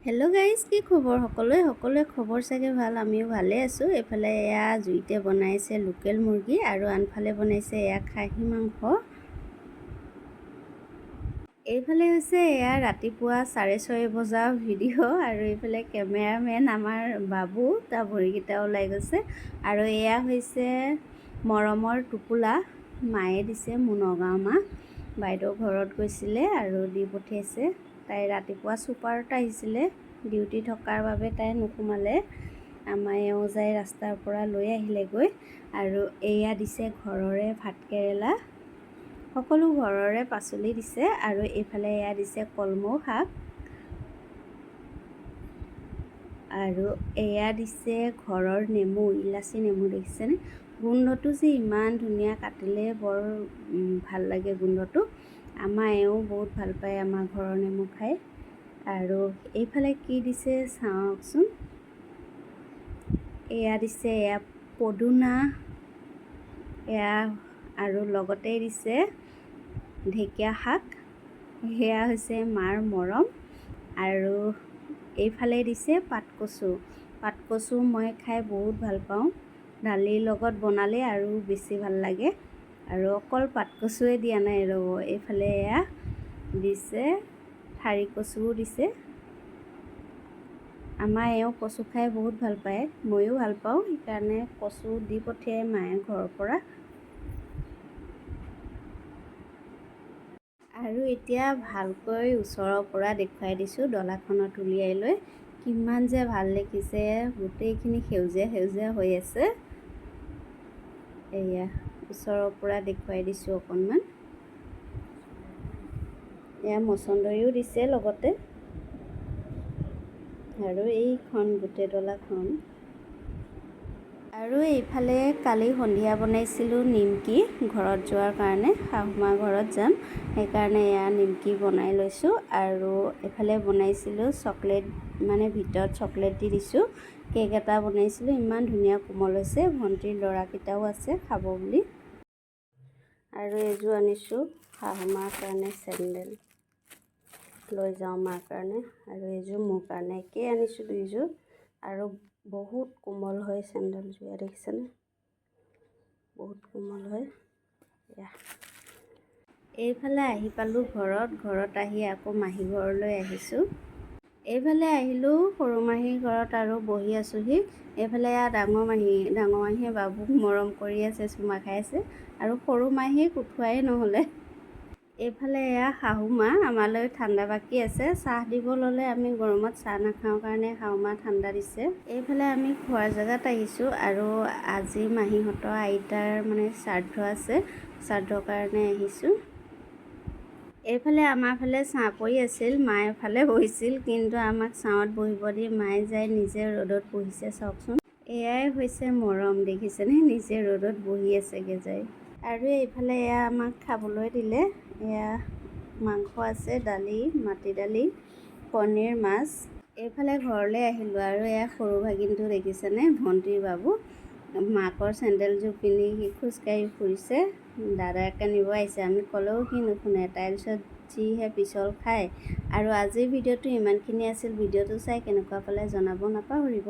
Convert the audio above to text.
Hello' guys, কি খবৰ সকলোৱে খবৰ চাগে ভাল। আমিও ভালে আছোঁ। এইফালে এয়া জুইতে বনাইছে লোকেল মুৰ্গী আৰু আনফালে বনাইছে এয়া খাহী মাংস। এইফালে হৈছে এয়া ৰাতিপুৱা 6:30 বজাৰ ভিডিঅ' আৰু এইফালে কেমেৰামেন আমাৰ বাবু, তাৰ ভৰিকেইটা ওলাই গৈছে। আৰু এয়া হৈছে মৰমৰ টোপোলা, মায়ে দিছে, মোৰ নগাঁও মা। বাইদেউ ঘৰত গৈছিলে আৰু দি পঠিয়াইছে। তাই ৰাতিপুৱা ছুপাৰত আহিছিলে, ডিউটি থকাৰ বাবে তাই নোসোমালে। আমাৰ এওঁ যাই ৰাস্তাৰ পৰা লৈ আহিলেগৈ। আৰু এয়া দিছে ঘৰৰে ভাতকেৰেলা, সকলো ঘৰৰে পাচলি দিছে। আৰু এইফালে এয়া দিছে কলমৌ শাক, আৰু এয়া দিছে ঘৰৰ নেমু, ইলাচি নেমু, দেখিছেনে? গোন্ধটো যে ইমান ধুনীয়া, কাটিলে বৰ ভাল লাগে গোন্ধটো। আমাৰ এওঁ বহুত ভাল পায় আমাৰ ঘৰৰ নেমু খাই। আৰু এইফালে কি দিছে চাওকচোন। এয়া দিছে এয়া পদুনা, এয়া আৰু লগতে দিছে ঢেকীয়া শাক। সেয়া হৈছে মাৰ মৰম। আৰু এইফালে দিছে পাতকচু। পাতকচু মই খাই বহুত ভাল পাওঁ, দালিৰ লগত বনালে আৰু বেছি ভাল লাগে। আৰু অকল পাতকচুৱে দিয়া নাই ৰ'ব, এইফালে এয়া দিছে ঠাৰি কচুও দিছে। আমাৰ এওঁ কচু খাই বহুত ভাল পায়, ময়ো ভাল পাওঁ, সেইকাৰণে কচু দি পঠিয়াই মায়ে ঘৰৰ পৰা। আৰু এতিয়া ভালকৈ ওচৰৰ পৰা দেখুৱাই দিছোঁ, ডলাখনত উলিয়াই লৈ। কিমান যে ভাল দেখিছে, গোটেইখিনি সেউজীয়া সেউজীয়া হৈ আছে। এয়া ওচৰৰ পৰা দেখুৱাই দিছোঁ অকণমান। এয়া মচন্দৰীও দিছে লগতে। আৰু এইখন গোটেই ডলাখন। আৰু এইফালে কালি সন্ধিয়া বনাইছিলোঁ নিমকি, ঘৰত যোৱাৰ কাৰণে, শাহুমাৰ ঘৰত যাম, সেইকাৰণে এয়া নিমকি বনাই লৈছোঁ। আৰু এইফালে বনাইছিলোঁ চকলেট, মানে ভিতৰত চকলেট দি দিছোঁ। কেক এটা বনাইছিলোঁ, ইমান ধুনীয়া কোমল হৈছে। ভণ্টিৰ ল'ৰাকেইটাও আছে খাব বুলি। আৰু এইযোৰ আনিছোঁ শাহুমাৰ কাৰণে চেণ্ডেল, লৈ যাওঁ মাৰ কাৰণে। আৰু এইযোৰ মোৰ কাৰণে, একেই আনিছোঁ দুইযোৰ। আৰু বহুত কোমল হয় চেণ্ডেলযোৰ, দেখিছেনে? বহুত কোমল হয়। এইফালে আহি পালোঁ ঘৰত আহি আকৌ মাহী ঘৰলৈ আহিছোঁ। এইফালে আহিলোঁ সৰু মাহীৰ ঘৰত আৰু বহি আছোঁহি। এইফালে ডাঙৰ মাহীয়ে বাবুক মৰম কৰি আছে, চুমা খাই আছে। আৰু সৰু মাহীক উঠোৱাই নহ'লে। এইফালে এয়া শাহুমা, আমালৈ ঠাণ্ডা বাকী আছে। চাহ দিব ল'লে, আমি গৰমত চাহ নাখাওঁ কাৰণে শাহুমা ঠাণ্ডা দিছে। এইফালে আমি খোৱাৰ জেগাত আহিছোঁ। আৰু আজি মাহীহঁতৰ আইতাৰ মানে শ্ৰাদ্ধ আছে, শ্ৰাদ্ধৰ কাৰণে আহিছোঁ। এইফালে আমাৰ ফালে ছাঁ পৰি আছিল, মায়ে ফালে বহিছিল, কিন্তু আমাক ছাঁত বহিব দি মায়ে যাই নিজে ৰ'দত বহিছে। চাওকচোন, এয়াই হৈছে মৰম, দেখিছেনে? নিজে ৰ'দত বহি আছেগৈ যাই। আৰু এইফালে এয়া আমাক খাবলৈ দিলে। এয়া মাংস আছে, দালি, মাটি দালি, পনীৰ, মাছ। এইফালে ঘৰলৈ আহিলোঁ। আৰু এয়া সৰু ভাগিনটো দেখিছেনে? ভণ্টিৰ বাবু, মাকৰ চেণ্ডেলযোৰ পিন্ধি সি খোজকাঢ়ি ফুৰিছে। দাদাকে নিব আহিছে, আমি ক'লেও সি নুশুনে, টাইলছত যিহে পিছল খায়। আৰু আজিৰ ভিডিঅ'টো ইমানখিনি আছিল। ভিডিঅ'টো চাই কেনেকুৱা পালে জনাব নাপাহৰিব।